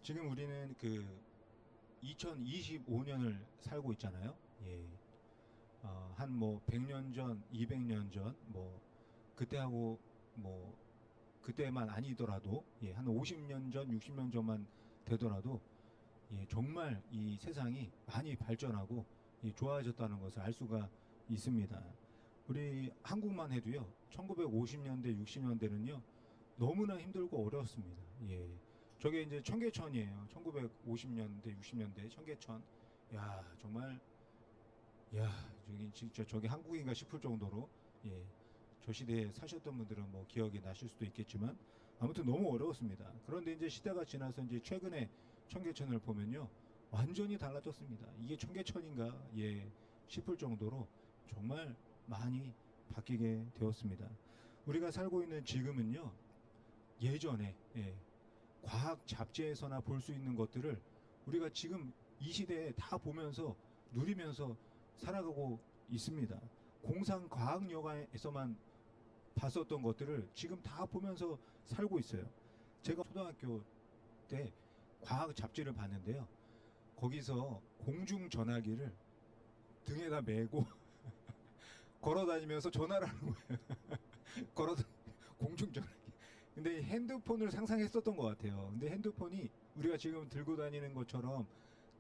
지금 우리는 그 2025년을 살고 있잖아요. 예. 한 뭐 100년 전, 200년 전, 뭐 그때하고 뭐 그때만 아니더라도 예, 한 50년 전, 60년 전만 되더라도 예, 정말 이 세상이 많이 발전하고 예, 좋아졌다는 것을 알 수가 있습니다. 우리 한국만 해도요, 1950년대, 60년대는요, 너무나 힘들고 어려웠습니다. 예. 저게 이제 청계천이에요. 1950년대, 60년대 청계천. 야, 정말, 야, 저기 진짜 저게 한국인가 싶을 정도로, 예. 저 시대에 사셨던 분들은 뭐 기억이 나실 수도 있겠지만, 아무튼 너무 어려웠습니다. 그런데 이제 시대가 지나서 이제 최근에 청계천을 보면요. 완전히 달라졌습니다. 이게 청계천인가, 예, 싶을 정도로 정말 많이 바뀌게 되었습니다. 우리가 살고 있는 지금은요, 예전에 예, 과학 잡지에서나 볼 수 있는 것들을 우리가 지금 이 시대에 다 보면서 누리면서 살아가고 있습니다. 공상 과학 영화에서만 봤었던 것들을 지금 다 보면서 살고 있어요. 제가 초등학교 때 과학 잡지를 봤는데요. 거기서 공중 전화기를 등에다 메고 걸어 다니면서 전화를 하는 거예요. 걸어 공중 전화기. 근데 핸드폰을 상상했었던 것 같아요. 근데 핸드폰이 우리가 지금 들고 다니는 것처럼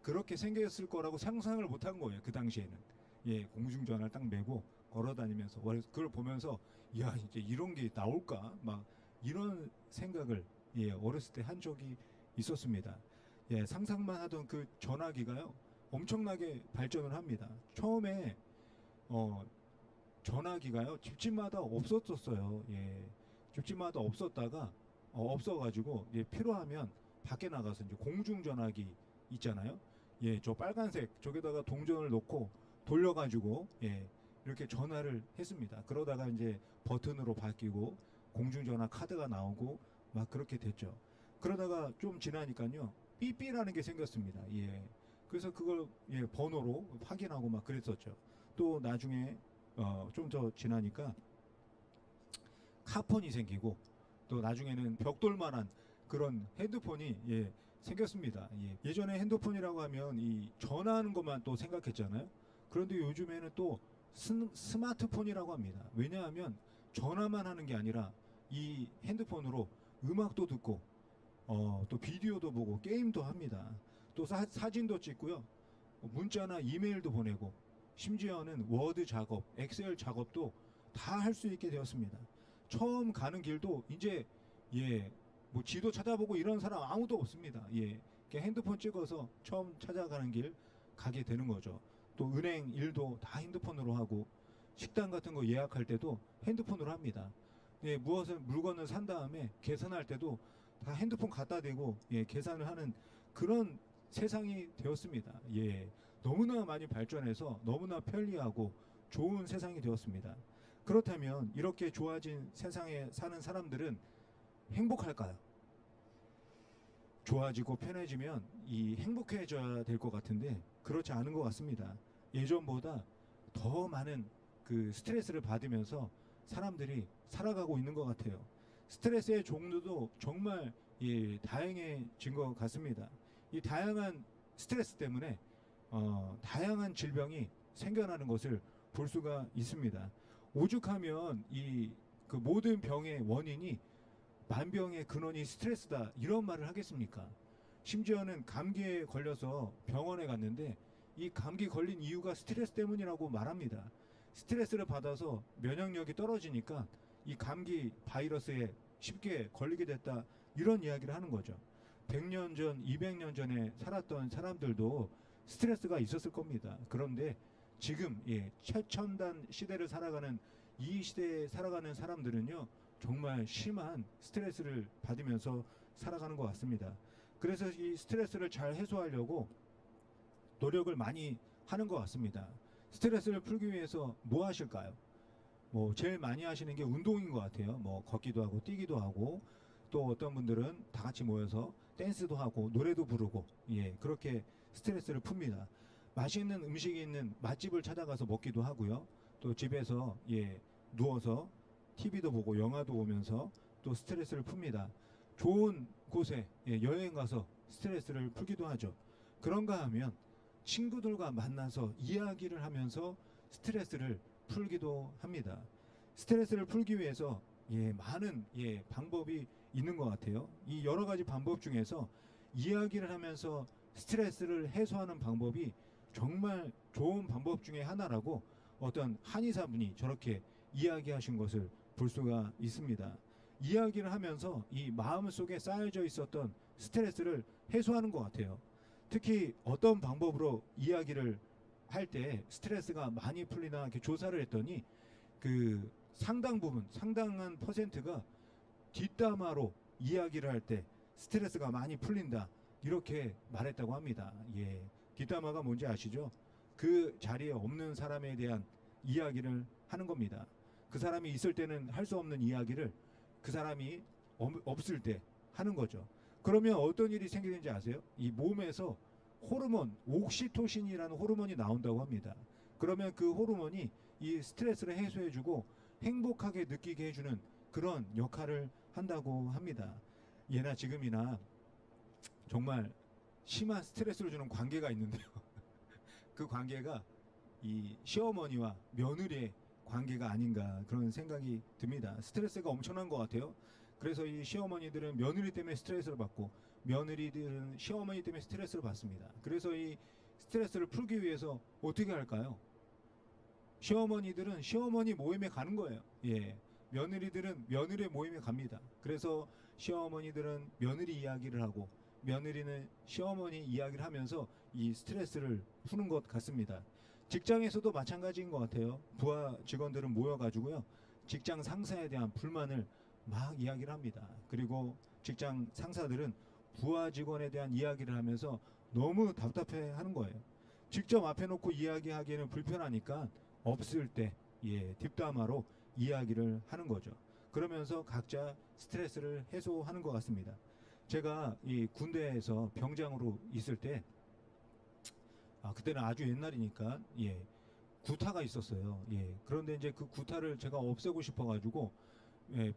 그렇게 생겼을 거라고 상상을 못한 거예요. 그 당시에는. 예, 공중전화를 딱 메고 걸어 다니면서 그걸 보면서 야, 이제 이런 게 나올까? 막 이런 생각을 예, 어렸을 때 한 적이 있었습니다. 예, 상상만 하던 그 전화기가요. 엄청나게 발전을 합니다. 처음에 어, 전화기가요 집집마다 없었었어요. 예, 집집마다 없었다가 없어가지고 예, 필요하면 밖에 나가서 이제 공중 전화기 있잖아요. 예, 저 빨간색 저기다가 동전을 놓고 돌려가지고 예, 이렇게 전화를 했습니다. 그러다가 이제 버튼으로 바뀌고 공중전화 카드가 나오고 막 그렇게 됐죠. 그러다가 좀 지나니까요 삐삐라는 게 생겼습니다. 예, 그래서 그걸 예, 번호로 확인하고 막 그랬었죠. 또 나중에 좀 더 지나니까 카폰이 생기고 또 나중에는 벽돌만한 그런 핸드폰이 예, 생겼습니다. 예. 예전에 핸드폰이라고 하면 이 전화하는 것만 또 생각했잖아요. 그런데 요즘에는 또 스마트폰이라고 합니다. 왜냐하면 전화만 하는 게 아니라 이 핸드폰으로 음악도 듣고 또 비디오도 보고 게임도 합니다. 또 사진도 찍고요. 문자나 이메일도 보내고 심지어는 워드 작업, 엑셀 작업도 다 할 수 있게 되었습니다. 처음 가는 길도 이제 예, 뭐 지도 찾아보고 이런 사람 아무도 없습니다. 예, 그냥 핸드폰 찍어서 처음 찾아가는 길 가게 되는 거죠. 또 은행 일도 다 핸드폰으로 하고 식당 같은 거 예약할 때도 핸드폰으로 합니다. 예, 무엇을 물건을 산 다음에 계산할 때도 다 핸드폰 갖다 대고 예, 계산을 하는 그런 세상이 되었습니다. 예, 너무나 많이 발전해서 너무나 편리하고 좋은 세상이 되었습니다. 그렇다면 이렇게 좋아진 세상에 사는 사람들은 행복할까요? 좋아지고 편해지면 이 행복해져야 될 것 같은데 그렇지 않은 것 같습니다. 예전보다 더 많은 그 스트레스를 받으면서 사람들이 살아가고 있는 것 같아요. 스트레스의 종류도 정말 예, 다양해진 것 같습니다. 이 다양한 스트레스 때문에 다양한 질병이 생겨나는 것을 볼 수가 있습니다. 오죽하면 이 그 모든 병의 원인이 만병의 근원이 스트레스다 이런 말을 하겠습니까? 심지어는 감기에 걸려서 병원에 갔는데 이 감기 걸린 이유가 스트레스 때문이라고 말합니다. 스트레스를 받아서 면역력이 떨어지니까 이 감기 바이러스에 쉽게 걸리게 됐다 이런 이야기를 하는 거죠. 100년 전, 200년 전에 살았던 사람들도 스트레스가 있었을 겁니다. 그런데 지금 예, 최첨단 시대를 살아가는 이 시대에 살아가는 사람들은요. 정말 심한 스트레스를 받으면서 살아가는 것 같습니다. 그래서 이 스트레스를 잘 해소하려고 노력을 많이 하는 것 같습니다. 스트레스를 풀기 위해서 뭐 하실까요? 뭐 제일 많이 하시는 게 운동인 것 같아요. 뭐 걷기도 하고 뛰기도 하고 또 어떤 분들은 다 같이 모여서 댄스도 하고 노래도 부르고 예 그렇게 스트레스를 풉니다. 맛있는 음식이 있는 맛집을 찾아가서 먹기도 하고요. 또 집에서 예 누워서 TV도 보고 영화도 보면서 또 스트레스를 풉니다. 좋은 곳에 예, 여행 가서 스트레스를 풀기도 하죠. 그런가 하면 친구들과 만나서 이야기를 하면서 스트레스를 풀기도 합니다. 스트레스를 풀기 위해서 많은 방법이 있는 것 같아요. 이 여러 가지 방법 중에서 이야기를 하면서 스트레스를 해소하는 방법이 정말 좋은 방법 중에 하나라고 어떤 한의사분이 저렇게 이야기하신 것을 볼 수가 있습니다. 이야기를 하면서 이 마음속에 쌓여져 있었던 스트레스를 해소하는 것 같아요. 특히 어떤 방법으로 이야기를 할 때 스트레스가 많이 풀리나 이렇게 조사를 했더니 그 상당 부분, 상당한 퍼센트가 뒷담화로 이야기를 할 때 스트레스가 많이 풀린다 이렇게 말했다고 합니다. 뒷담화가 뭔지 아시죠? 그 자리에 없는 사람에 대한 이야기를 하는 겁니다. 그 사람이 있을 때는 할 수 없는 이야기를 그 사람이 없을 때 하는 거죠. 그러면 어떤 일이 생기는지 아세요? 이 몸에서 호르몬, 옥시토신이라는 호르몬이 나온다고 합니다. 그러면 그 호르몬이 이 스트레스를 해소해주고 행복하게 느끼게 해주는 그런 역할을 한다고 합니다. 예나 지금이나 정말 심한 스트레스를 주는 관계가 있는데요. 그 관계가 이 시어머니와 며느리의 관계가 아닌가 그런 생각이 듭니다. 스트레스가 엄청난 것 같아요. 그래서 이 시어머니들은 며느리 때문에 스트레스를 받고 며느리들은 시어머니 때문에 스트레스를 받습니다. 그래서 이 스트레스를 풀기 위해서 어떻게 할까요? 시어머니들은 시어머니 모임에 가는 거예요. 며느리들은 며느리 모임에 갑니다. 그래서 시어머니들은 며느리 이야기를 하고 며느리는 시어머니 이야기를 하면서 이 스트레스를 푸는 것 같습니다. 직장에서도 마찬가지인 것 같아요. 부하 직원들은 모여가지고요. 직장 상사에 대한 불만을 막 이야기를 합니다. 그리고 직장 상사들은 부하 직원에 대한 이야기를 하면서 너무 답답해 하는 거예요. 직접 앞에 놓고 이야기하기에는 불편하니까 없을 때 뒷담화로 이야기를 하는 거죠. 그러면서 각자 스트레스를 해소하는 것 같습니다. 제가 이 군대에서 병장으로 있을 때 그때는 아주 옛날이니까 구타가 있었어요. 그런데 이제 그 구타를 제가 없애고 싶어가지고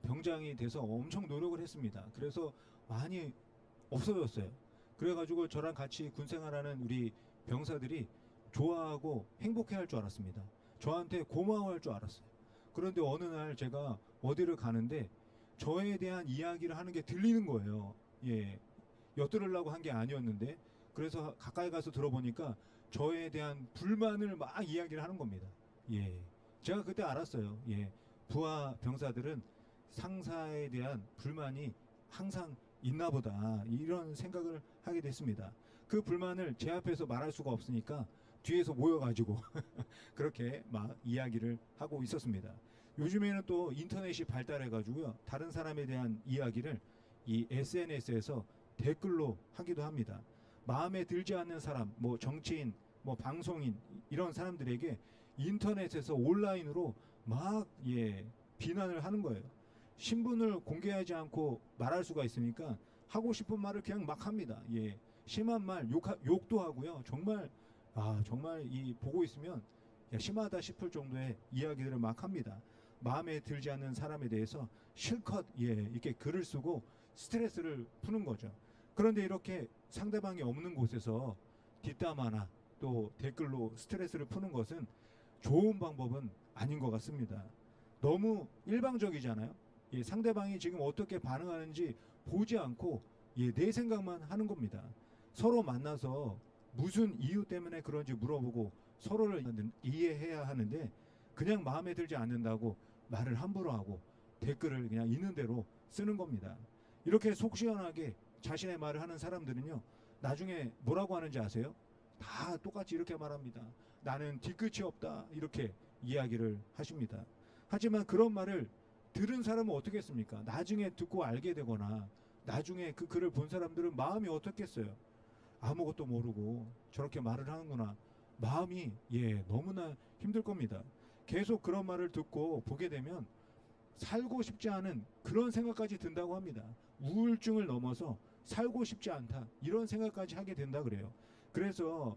병장이 돼서 엄청 노력을 했습니다. 그래서 많이 없어졌어요. 그래가지고 저랑 같이 군 생활하는 우리 병사들이 좋아하고 행복해할 줄 알았습니다. 저한테 고마워할 줄 알았어요. 그런데 어느 날 제가 어디를 가는데 저에 대한 이야기를 하는 게 들리는 거예요. 엿들으려고 한 게 아니었는데 그래서 가까이 가서 들어보니까 저에 대한 불만을 막 이야기를 하는 겁니다. 제가 그때 알았어요. 부하 병사들은 상사에 대한 불만이 항상 있나 보다 이런 생각을 하게 됐습니다. 그 불만을 제 앞에서 말할 수가 없으니까 뒤에서 모여가지고 그렇게 막 이야기를 하고 있었습니다. 요즘에는 또 인터넷이 발달해가지고요. 다른 사람에 대한 이야기를 이 SNS에서 댓글로 하기도 합니다. 마음에 들지 않는 사람, 뭐 정치인, 뭐 방송인 이런 사람들에게 인터넷에서 온라인으로 막 비난을 하는 거예요. 신분을 공개하지 않고 말할 수가 있으니까 하고 싶은 말을 그냥 막 합니다. 심한 말 욕도 하고요. 정말 정말 이 보고 있으면 심하다 싶을 정도의 이야기들을 막 합니다. 마음에 들지 않는 사람에 대해서 실컷 이렇게 글을 쓰고 스트레스를 푸는 거죠. 그런데 이렇게 상대방이 없는 곳에서 뒷담화나 또 댓글로 스트레스를 푸는 것은 좋은 방법은 아닌 것 같습니다. 너무 일방적이잖아요. 상대방이 지금 어떻게 반응하는지 보지 않고 내 생각만 하는 겁니다. 서로 만나서 무슨 이유 때문에 그런지 물어보고 서로를 이해해야 하는데 그냥 마음에 들지 않는다고 말을 함부로 하고 댓글을 그냥 있는 대로 쓰는 겁니다. 이렇게 속 시원하게 자신의 말을 하는 사람들은요, 나중에 뭐라고 하는지 아세요? 다 똑같이 이렇게 말합니다. 나는 뒤끝이 없다 이렇게 이야기를 하십니다. 하지만 그런 말을 들은 사람은 어떻겠습니까? 나중에 듣고 알게 되거나 나중에 그 글을 본 사람들은 마음이 어떻겠어요? 아무것도 모르고 저렇게 말을 하는구나. 마음이 너무나 힘들 겁니다. 계속 그런 말을 듣고 보게 되면 살고 싶지 않은 그런 생각까지 든다고 합니다. 우울증을 넘어서 살고 싶지 않다 이런 생각까지 하게 된다 그래요. 그래서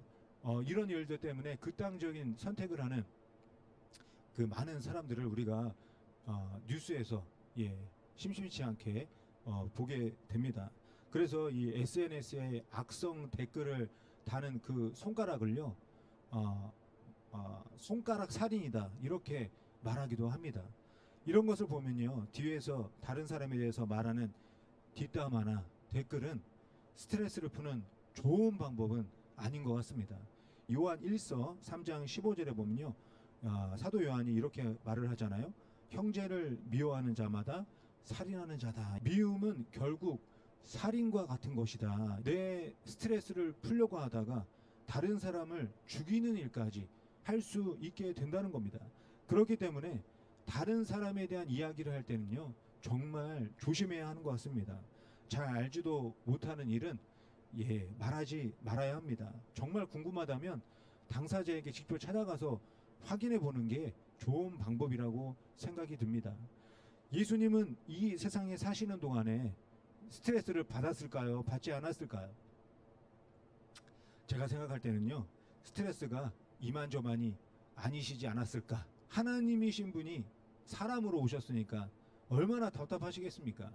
이런 일들 때문에 극단적인 선택을 하는 그 많은 사람들을 우리가 뉴스에서 심심치 않게 보게 됩니다. 그래서 이 SNS에 악성 댓글을 다는 그 손가락을요, 어, 손가락 살인이다 이렇게 말하기도 합니다. 이런 것을 보면요, 뒤에서 다른 사람에 대해서 말하는 뒷담화나 댓글은 스트레스를 푸는 좋은 방법은 아닌 것 같습니다. 요한 1서 3장 15절에 보면요, 사도 요한이 이렇게 말을 하잖아요. 형제를 미워하는 자마다 살인하는 자다. 미움은 결국 살인과 같은 것이다. 내 스트레스를 풀려고 하다가 다른 사람을 죽이는 일까지 할 수 있게 된다는 겁니다. 그렇기 때문에 다른 사람에 대한 이야기를 할 때는요, 정말 조심해야 하는 것 같습니다. 잘 알지도 못하는 일은 말하지 말아야 합니다. 정말 궁금하다면 당사자에게 직접 찾아가서 확인해 보는 게 좋은 방법이라고 생각이 듭니다. 예수님은 이 세상에 사시는 동안에 스트레스를 받았을까요? 받지 않았을까요? 제가 생각할 때는요, 스트레스가 이만저만이 아니시지 않았을까. 하나님이신 분이 사람으로 오셨으니까 얼마나 답답하시겠습니까?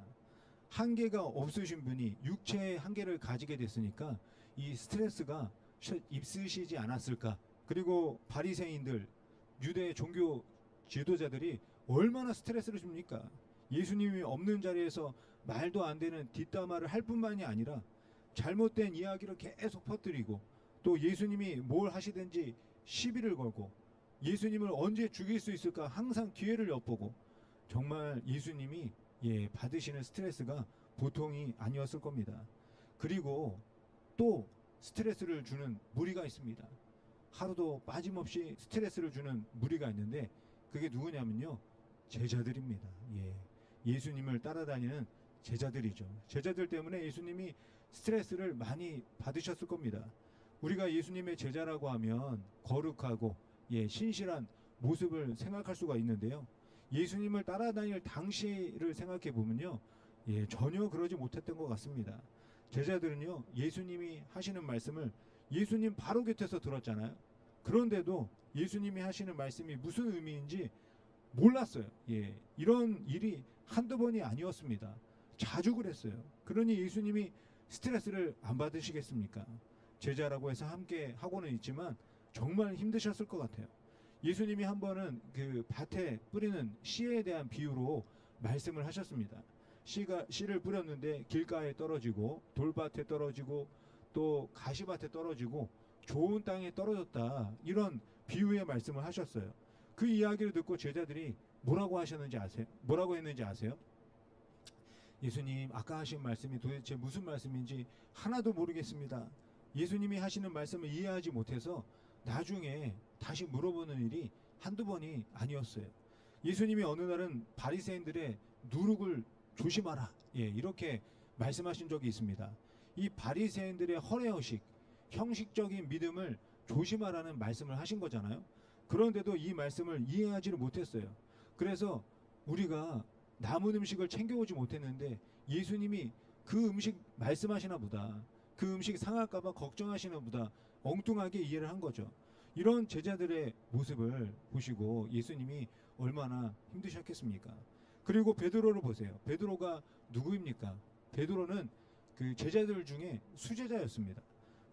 한계가 없으신 분이 육체의 한계를 가지게 됐으니까 이 스트레스가 있으시지 않았을까. 그리고 바리새인들, 유대 종교 지도자들이 얼마나 스트레스를 줍니까? 예수님이 없는 자리에서 말도 안 되는 뒷담화를 할 뿐만이 아니라 잘못된 이야기를 계속 퍼뜨리고, 또 예수님이 뭘 하시든지 시비를 걸고, 예수님을 언제 죽일 수 있을까 항상 기회를 엿보고, 정말 예수님이 받으시는 스트레스가 보통이 아니었을 겁니다. 그리고 또 스트레스를 주는 무리가 있습니다. 하루도 빠짐없이 스트레스를 주는 무리가 있는데 그게 누구냐면요, 제자들입니다. 예수님을 따라다니는 제자들이죠. 제자들 때문에 예수님이 스트레스를 많이 받으셨을 겁니다. 우리가 예수님의 제자라고 하면 거룩하고 신실한 모습을 생각할 수가 있는데요, 예수님을 따라다닐 당시를 생각해 보면요, 전혀 그러지 못했던 것 같습니다. 제자들은요, 예수님이 하시는 말씀을 예수님 바로 곁에서 들었잖아요. 그런데도 예수님이 하시는 말씀이 무슨 의미인지 몰랐어요. 이런 일이 한두 번이 아니었습니다. 자주 그랬어요. 그러니 예수님이 스트레스를 안 받으시겠습니까? 제자라고 해서 함께 하고는 있지만 정말 힘드셨을 것 같아요. 예수님이 한 번은 그 밭에 뿌리는 씨에 대한 비유로 말씀을 하셨습니다. 씨를 뿌렸는데 길가에 떨어지고 돌밭에 떨어지고 또 가시밭에 떨어지고 좋은 땅에 떨어졌다, 이런 비유의 말씀을 하셨어요. 그 이야기를 듣고 제자들이 뭐라고 했는지 아세요? 예수님, 아까 하신 말씀이 도대체 무슨 말씀인지 하나도 모르겠습니다. 예수님이 하시는 말씀을 이해하지 못해서 나중에 다시 물어보는 일이 한두 번이 아니었어요. 예수님이 어느 날은 바리새인들의 누룩을 조심하라, 이렇게 말씀하신 적이 있습니다. 이 바리새인들의 허례허식, 형식적인 믿음을 조심하라는 말씀을 하신 거잖아요. 그런데도 이 말씀을 이해하지를 못했어요. 그래서 우리가 남은 음식을 챙겨오지 못했는데 예수님이 그 음식 말씀하시나 보다, 그 음식 상할까봐 걱정하시나 보다, 엉뚱하게 이해를 한 거죠. 이런 제자들의 모습을 보시고 예수님이 얼마나 힘드셨겠습니까? 그리고 베드로를 보세요. 베드로가 누구입니까? 베드로는 그 제자들 중에 수제자였습니다.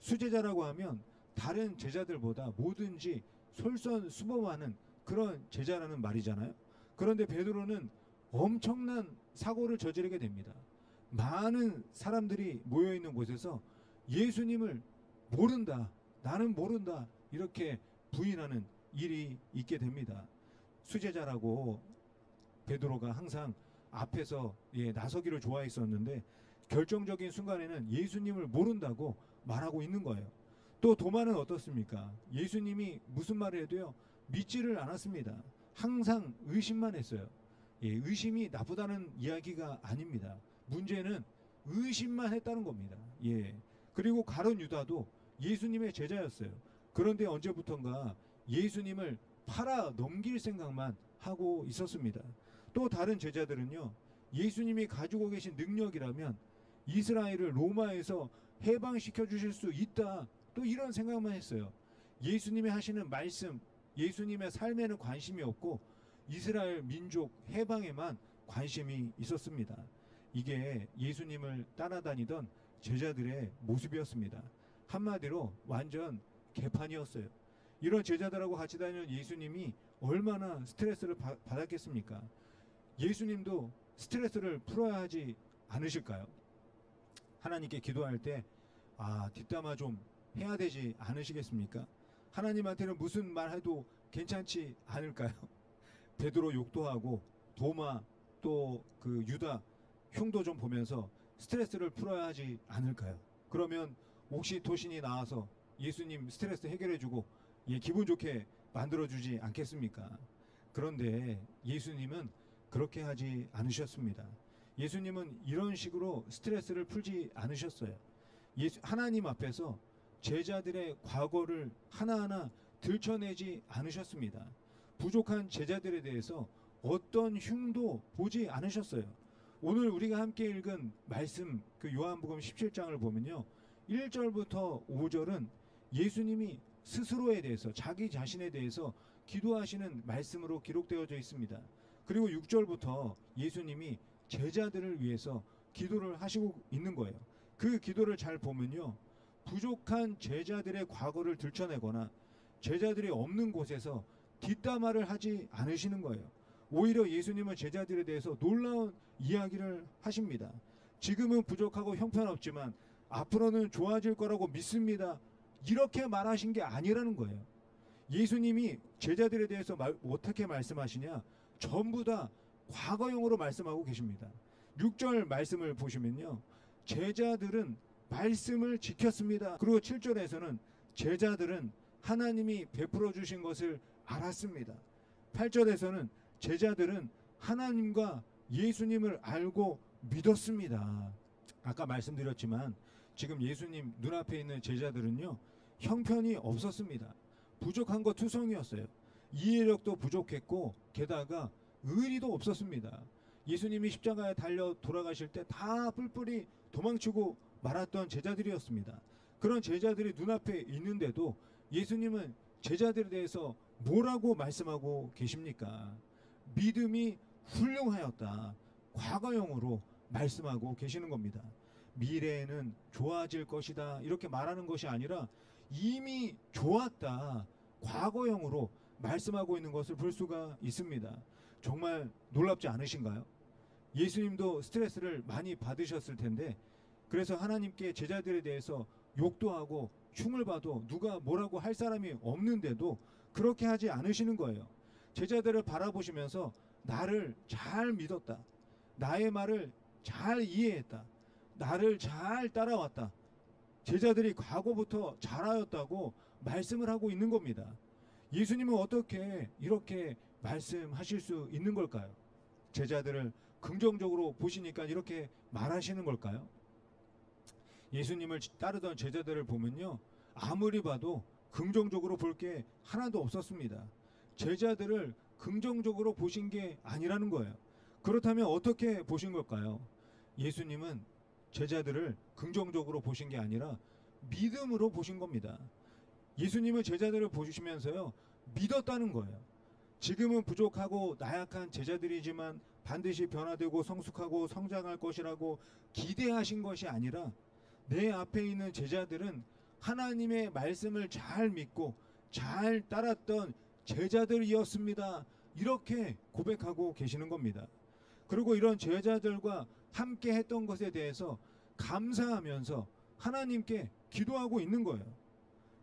수제자라고 하면 다른 제자들보다 뭐든지 솔선수범하는 그런 제자라는 말이잖아요. 그런데 베드로는 엄청난 사고를 저지르게 됩니다. 많은 사람들이 모여있는 곳에서 예수님을 모른다, 나는 모른다, 이렇게 부인하는 일이 있게 됩니다. 수제자라고 베드로가 항상 앞에서 나서기를 좋아했었는데 결정적인 순간에는 예수님을 모른다고 말하고 있는 거예요. 또 도마는 어떻습니까? 예수님이 무슨 말을 해도요, 믿지를 않았습니다. 항상 의심만 했어요. 의심이 나쁘다는 이야기가 아닙니다. 문제는 의심만 했다는 겁니다. 그리고 가룟 유다도 예수님의 제자였어요. 그런데 언제부턴가 예수님을 팔아 넘길 생각만 하고 있었습니다. 또 다른 제자들은요, 예수님이 가지고 계신 능력이라면 이스라엘을 로마에서 해방시켜 주실 수 있다, 또 이런 생각만 했어요. 예수님이 하시는 말씀, 예수님의 삶에는 관심이 없고 이스라엘 민족 해방에만 관심이 있었습니다. 이게 예수님을 따라다니던 제자들의 모습이었습니다. 한마디로 완전 개판이었어요. 이런 제자들하고 같이 다니는 예수님이 얼마나 스트레스를 받았겠습니까? 예수님도 스트레스를 풀어야 하지 않으실까요? 하나님께 기도할 때 뒷담화 좀 해야 되지 않으시겠습니까? 하나님한테는 무슨 말해도 괜찮지 않을까요? 베드로 욕도 하고 도마 또 그 유다 흉도 좀 보면서 스트레스를 풀어야 하지 않을까요? 그러면 옥시토신이 나와서 예수님 스트레스 해결해주고 기분 좋게 만들어주지 않겠습니까? 그런데 예수님은 그렇게 하지 않으셨습니다. 예수님은 이런 식으로 스트레스를 풀지 않으셨어요. 하나님 앞에서 제자들의 과거를 하나하나 들춰내지 않으셨습니다. 부족한 제자들에 대해서 어떤 흉도 보지 않으셨어요. 오늘 우리가 함께 읽은 말씀, 그 요한복음 17장을 보면요, 1절부터 5절은 예수님이 스스로에 대해서, 자기 자신에 대해서 기도하시는 말씀으로 기록되어져 있습니다. 그리고 6절부터 예수님이 제자들을 위해서 기도를 하시고 있는 거예요. 그 기도를 잘 보면요, 부족한 제자들의 과거를 들춰내거나 제자들이 없는 곳에서 뒷담화를 하지 않으시는 거예요. 오히려 예수님은 제자들에 대해서 놀라운 이야기를 하십니다. 지금은 부족하고 형편없지만 앞으로는 좋아질 거라고 믿습니다. 이렇게 말하신 게 아니라는 거예요. 예수님이 제자들에 대해서 어떻게 말씀하시냐? 전부 다 과거형으로 말씀하고 계십니다. 6절 말씀을 보시면요, 제자들은 말씀을 지켰습니다. 그리고 7절에서는 제자들은 하나님이 베풀어 주신 것을 알았습니다. 8절에서는 제자들은 하나님과 예수님을 알고 믿었습니다. 아까 말씀드렸지만 지금 예수님 눈앞에 있는 제자들은요, 형편이 없었습니다. 부족한 거 투성이었어요. 이해력도 부족했고 게다가 의리도 없었습니다. 예수님이 십자가에 달려 돌아가실 때 다 뿔뿔이 도망치고 말았던 제자들이었습니다. 그런 제자들이 눈앞에 있는데도 예수님은 제자들에 대해서 뭐라고 말씀하고 계십니까? 믿음이 훌륭하였다. 과거형으로 말씀하고 계시는 겁니다. 미래에는 좋아질 것이다. 이렇게 말하는 것이 아니라 이미 좋았다. 과거형으로 말씀하고 있는 것을 볼 수가 있습니다. 정말 놀랍지 않으신가요? 예수님도 스트레스를 많이 받으셨을 텐데, 그래서 하나님께 제자들에 대해서 욕도 하고 흉을 봐도 누가 뭐라고 할 사람이 없는데도 그렇게 하지 않으시는 거예요. 제자들을 바라보시면서 나를 잘 믿었다. 나의 말을 잘 이해했다. 나를 잘 따라왔다. 제자들이 과거부터 잘하였다고 말씀을 하고 있는 겁니다. 예수님은 어떻게 이렇게 말씀하실 수 있는 걸까요? 제자들을 긍정적으로 보시니까 이렇게 말하시는 걸까요? 예수님을 따르던 제자들을 보면요, 아무리 봐도 긍정적으로 볼 게 하나도 없었습니다. 제자들을 긍정적으로 보신 게 아니라는 거예요. 그렇다면 어떻게 보신 걸까요? 예수님은 제자들을 긍정적으로 보신 게 아니라 믿음으로 보신 겁니다. 예수님은 제자들을 보시면서요, 믿었다는 거예요. 지금은 부족하고 나약한 제자들이지만 반드시 변화되고 성숙하고 성장할 것이라고 기대하신 것이 아니라 내 앞에 있는 제자들은 하나님의 말씀을 잘 믿고 잘 따랐던 제자들이었습니다. 이렇게 고백하고 계시는 겁니다. 그리고 이런 제자들과 함께 했던 것에 대해서 감사하면서 하나님께 기도하고 있는 거예요.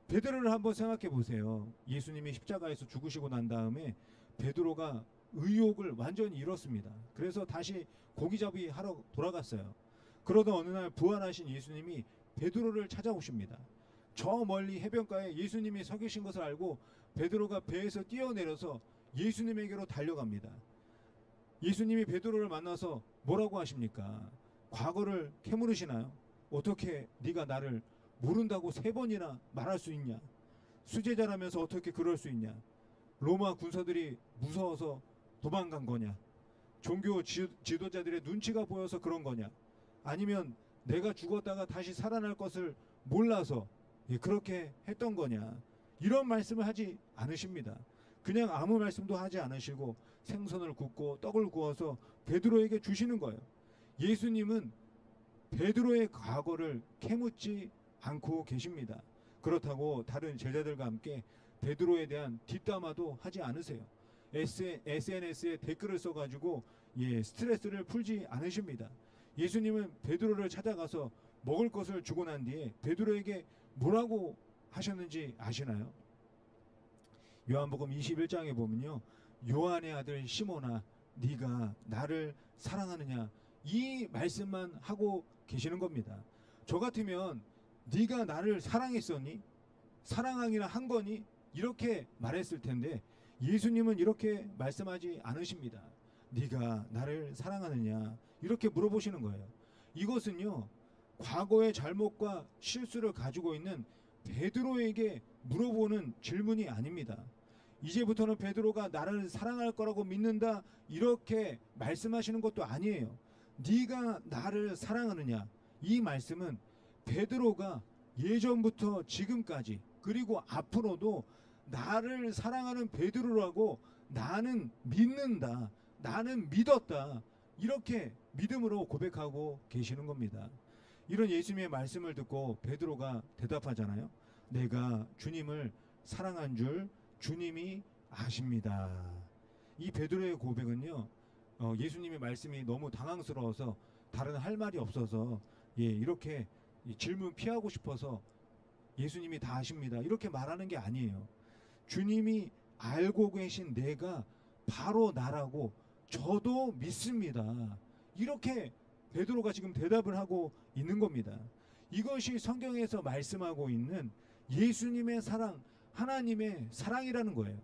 베드로를 한번 생각해 보세요. 예수님이 십자가에서 죽으시고 난 다음에 베드로가 의욕을 완전히 잃었습니다. 그래서 다시 고기잡이 하러 돌아갔어요. 그러던 어느 날 부활하신 예수님이 베드로를 찾아오십니다. 저 멀리 해변가에 예수님이 서 계신 것을 알고 베드로가 배에서 뛰어내려서 예수님에게로 달려갑니다. 예수님이 베드로를 만나서 뭐라고 하십니까? 과거를 캐물으시나요? 어떻게 네가 나를 모른다고 3번이나 말할 수 있냐? 수제자라면서 어떻게 그럴 수 있냐? 로마 군사들이 무서워서 도망간 거냐? 종교 지도자들의 눈치가 보여서 그런 거냐? 아니면 내가 죽었다가 다시 살아날 것을 몰라서 그렇게 했던 거냐? 이런 말씀을 하지 않으십니다. 그냥 아무 말씀도 하지 않으시고 생선을 굽고 떡을 구워서 베드로에게 주시는 거예요. 예수님은 베드로의 과거를 캐묻지 않고 계십니다. 그렇다고 다른 제자들과 함께 베드로에 대한 뒷담화도 하지 않으세요. SNS에 댓글을 써가지고 스트레스를 풀지 않으십니다. 예수님은 베드로를 찾아가서 먹을 것을 주고 난 뒤에 베드로에게 뭐라고 하셨는지 아시나요? 요한복음 21장에 보면요, 요한의 아들 시몬아, 네가 나를 사랑하느냐, 이 말씀만 하고 계시는 겁니다. 저 같으면 네가 나를 사랑했었니? 사랑하기나 한 거니? 이렇게 말했을 텐데 예수님은 이렇게 말씀하지 않으십니다. 네가 나를 사랑하느냐, 이렇게 물어보시는 거예요. 이것은요, 과거의 잘못과 실수를 가지고 있는 베드로에게 물어보는 질문이 아닙니다. 이제부터는 베드로가 나를 사랑할 거라고 믿는다, 이렇게 말씀하시는 것도 아니에요. 네가 나를 사랑하느냐, 이 말씀은 베드로가 예전부터 지금까지 그리고 앞으로도 나를 사랑하는 베드로라고 나는 믿는다, 나는 믿었다, 이렇게 믿음으로 고백하고 계시는 겁니다. 이런 예수님의 말씀을 듣고 베드로가 대답하잖아요. 내가 주님을 사랑한 줄 주님이 아십니다. 이 베드로의 고백은요, 예수님의 말씀이 너무 당황스러워서 다른 할 말이 없어서 이렇게 질문 피하고 싶어서 예수님이 다 아십니다, 이렇게 말하는 게 아니에요. 주님이 알고 계신 내가 바로 나라고 저도 믿습니다, 이렇게 베드로가 지금 대답을 하고 있는 겁니다. 이것이 성경에서 말씀하고 있는 예수님의 사랑, 하나님의 사랑이라는 거예요.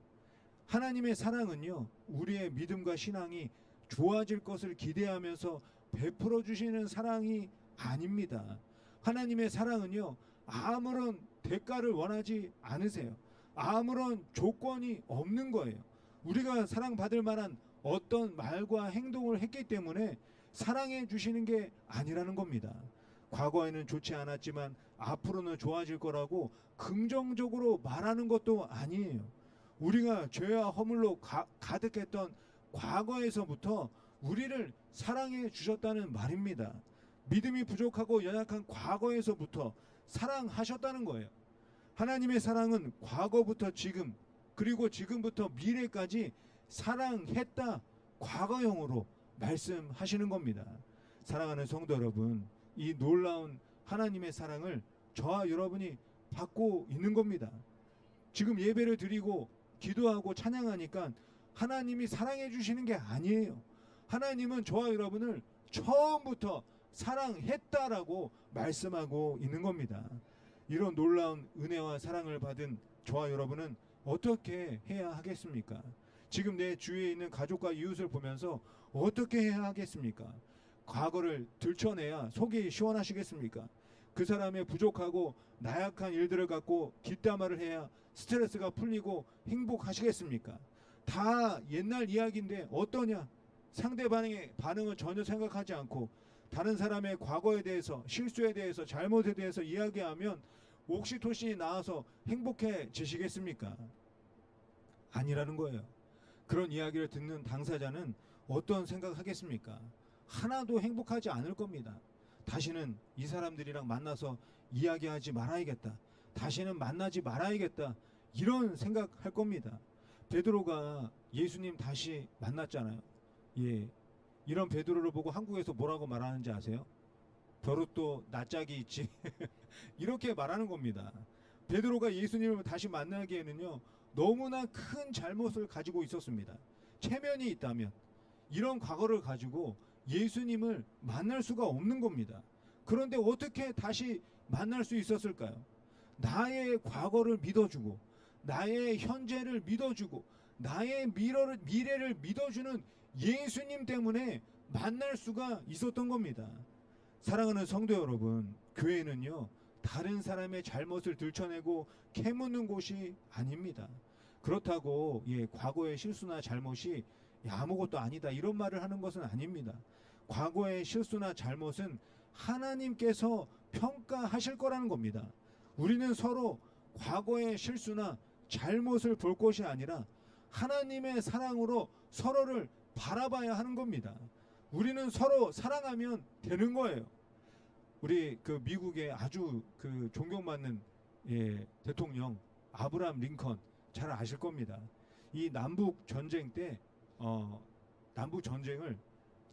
하나님의 사랑은요, 우리의 믿음과 신앙이 좋아질 것을 기대하면서 베풀어 주시는 사랑이 아닙니다. 하나님의 사랑은요, 아무런 대가를 원하지 않으세요. 아무런 조건이 없는 거예요. 우리가 사랑받을 만한 어떤 말과 행동을 했기 때문에 사랑해 주시는 게 아니라는 겁니다. 과거에는 좋지 않았지만 앞으로는 좋아질 거라고 긍정적으로 말하는 것도 아니에요. 우리가 죄와 허물로 가득했던 과거에서부터 우리를 사랑해 주셨다는 말입니다. 믿음이 부족하고 연약한 과거에서부터 사랑하셨다는 거예요. 하나님의 사랑은 과거부터 지금, 그리고 지금부터 미래까지 사랑했다, 과거형으로 말씀하시는 겁니다. 사랑하는 성도 여러분, 이 놀라운 하나님의 사랑을 저와 여러분이 받고 있는 겁니다. 지금 예배를 드리고 기도하고 찬양하니까 하나님이 사랑해 주시는 게 아니에요. 하나님은 저와 여러분을 처음부터 사랑했다라고 말씀하고 있는 겁니다. 이런 놀라운 은혜와 사랑을 받은 저와 여러분은 어떻게 해야 하겠습니까? 지금 내 주위에 있는 가족과 이웃을 보면서 어떻게 해야 하겠습니까? 과거를 들춰내야 속이 시원하시겠습니까? 그 사람의 부족하고 나약한 일들을 갖고 뒷담화를 해야 스트레스가 풀리고 행복하시겠습니까? 다 옛날 이야기인데 어떠냐? 상대방의 반응을 전혀 생각하지 않고 다른 사람의 과거에 대해서, 실수에 대해서, 잘못에 대해서 이야기하면 옥시토신이 나와서 행복해지시겠습니까? 아니라는 거예요. 그런 이야기를 듣는 당사자는 어떤 생각하겠습니까? 하나도 행복하지 않을 겁니다. 다시는 이 사람들이랑 만나서 이야기하지 말아야겠다, 다시는 만나지 말아야겠다, 이런 생각할 겁니다. 베드로가 예수님 다시 만났잖아요. 이런 베드로를 보고 한국에서 뭐라고 말하는지 아세요? 버릇도 낯짝이 있지 이렇게 말하는 겁니다. 베드로가 예수님을 다시 만나기에는요, 너무나 큰 잘못을 가지고 있었습니다. 체면이 있다면 이런 과거를 가지고 예수님을 만날 수가 없는 겁니다. 그런데 어떻게 다시 만날 수 있었을까요? 나의 과거를 믿어주고 나의 현재를 믿어주고 나의 미래를 믿어주는 예수님 때문에 만날 수가 있었던 겁니다. 사랑하는 성도 여러분, 교회는요, 다른 사람의 잘못을 들춰내고 캐묻는 곳이 아닙니다. 그렇다고 과거의 실수나 잘못이 아무것도 아니다, 이런 말을 하는 것은 아닙니다. 과거의 실수나 잘못은 하나님께서 평가하실 거라는 겁니다. 우리는 서로 과거의 실수나 잘못을 볼 것이 아니라 하나님의 사랑으로 서로를 바라봐야 하는 겁니다. 우리는 서로 사랑하면 되는 거예요. 우리 그 미국의 아주 그 존경받는 대통령 아브라함 링컨 잘 아실 겁니다. 이 남북 전쟁 때 남북 전쟁을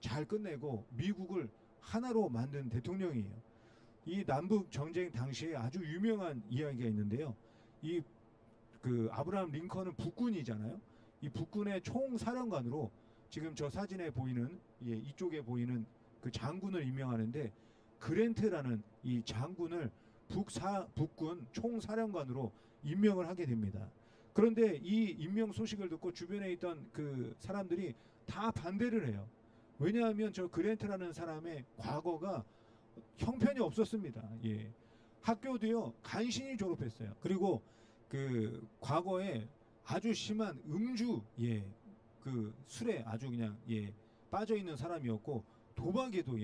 잘 끝내고 미국을 하나로 만든 대통령이에요. 이 남북 전쟁 당시에 아주 유명한 이야기가 있는데요. 이 그 아브라함 링컨은 북군이잖아요. 이 북군의 총사령관으로 지금 저 사진에 보이는 이쪽에 보이는 그 장군을 임명하는데 그랜트라는 이 장군을 북군 총사령관으로 임명을 하게 됩니다. 그런데 이 임명 소식을 듣고 주변에 있던 그 사람들이 다 반대를 해요. 왜냐하면 저 그랜트라는 사람의 과거가 형편이 없었습니다. 예. 학교도요 간신히 졸업했어요. 그리고 그 과거에 아주 심한 음주, 그 술에 아주 그냥 빠져 있는 사람이었고 도박에도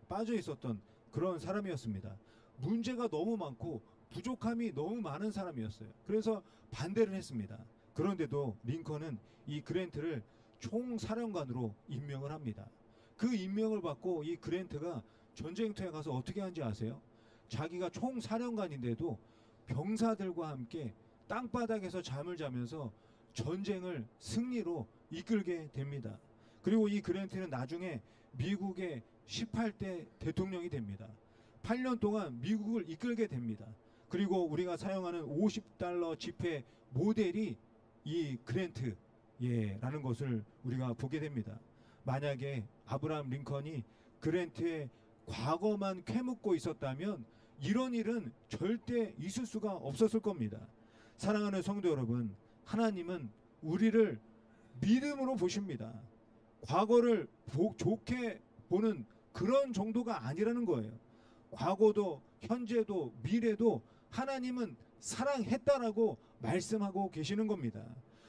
빠져 있었던 그런 사람이었습니다. 문제가 너무 많고 부족함이 너무 많은 사람이었어요. 그래서 반대를 했습니다. 그런데도 링컨은 이 그랜트를 총사령관으로 임명을 합니다. 그 임명을 받고 이 그랜트가 전쟁터에 가서 어떻게 한지 아세요? 자기가 총사령관인데도 병사들과 함께 땅바닥에서 잠을 자면서 전쟁을 승리로 이끌게 됩니다. 그리고 이 그랜트는 나중에 미국의 18대 대통령이 됩니다. 8년 동안 미국을 이끌게 됩니다. 그리고 우리가 사용하는 $50 지폐 모델이 이 그랜트 라는 것을 우리가 보게 됩니다. 만약에 아브라함 링컨이 그랜트의 과거만 캐묻고 있었다면 이런 일은 절대 있을 수가 없었을 겁니다. 사랑하는 성도 여러분, 하나님은 우리를 믿음으로 보십니다. 과거를 좋게 보는 그런 정도가 아니라는 거예요. 과거도 현재도 미래도 하나님은 사랑했다라고 말씀하고 계시는 겁니다.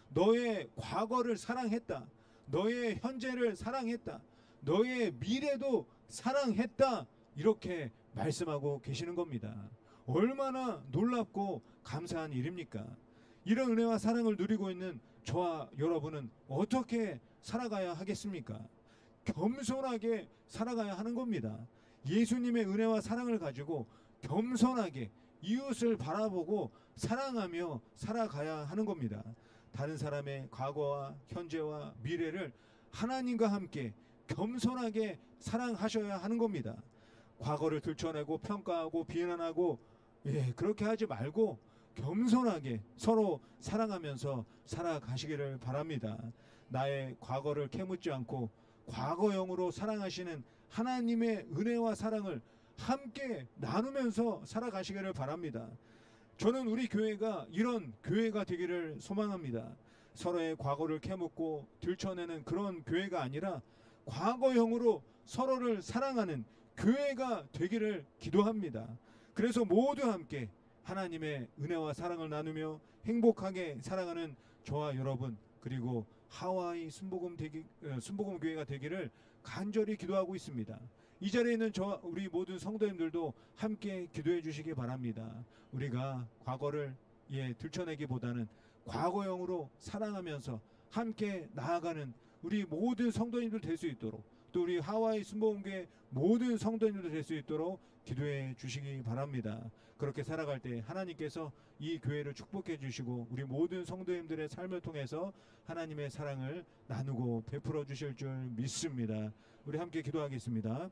너의 과거를 사랑했다. 너의 현재를 사랑했다. 너의 미래도 사랑했다. 이렇게 말씀하고 계시는 겁니다. 얼마나 놀랍고 감사한 일입니까? 이런 은혜와 사랑을 누리고 있는 저와 여러분은 어떻게 살아가야 하겠습니까? 겸손하게 살아가야 하는 겁니다. 예수님의 은혜와 사랑을 가지고 겸손하게 이웃을 바라보고 사랑하며 살아가야 하는 겁니다. 다른 사람의 과거와 현재와 미래를 하나님과 함께 겸손하게 사랑하셔야 하는 겁니다. 과거를 들춰내고 평가하고 비난하고 그렇게 하지 말고 겸손하게 서로 사랑하면서 살아가시기를 바랍니다. 나의 과거를 캐묻지 않고 과거형으로 사랑하시는 하나님의 은혜와 사랑을 함께 나누면서 살아가시기를 바랍니다. 저는 우리 교회가 이런 교회가 되기를 소망합니다. 서로의 과거를 캐묻고 들춰내는 그런 교회가 아니라 과거형으로 서로를 사랑하는 교회가 되기를 기도합니다. 그래서 모두 함께 하나님의 은혜와 사랑을 나누며 행복하게 살아가는 저와 여러분 그리고 하와이 순복음 교회가 되기를 간절히 기도하고 있습니다. 이 자리에 있는 우리 모든 성도님들도 함께 기도해 주시기 바랍니다. 우리가 과거를 들춰내기보다는 과거형으로 사랑하면서 함께 나아가는 우리 모든 성도님들 될 수 있도록 또 우리 하와이 순복음교회 모든 성도님들 될 수 있도록 기도해 주시기 바랍니다. 그렇게 살아갈 때 하나님께서 이 교회를 축복해 주시고 우리 모든 성도님들의 삶을 통해서 하나님의 사랑을 나누고 베풀어 주실 줄 믿습니다. 우리 함께 기도하겠습니다.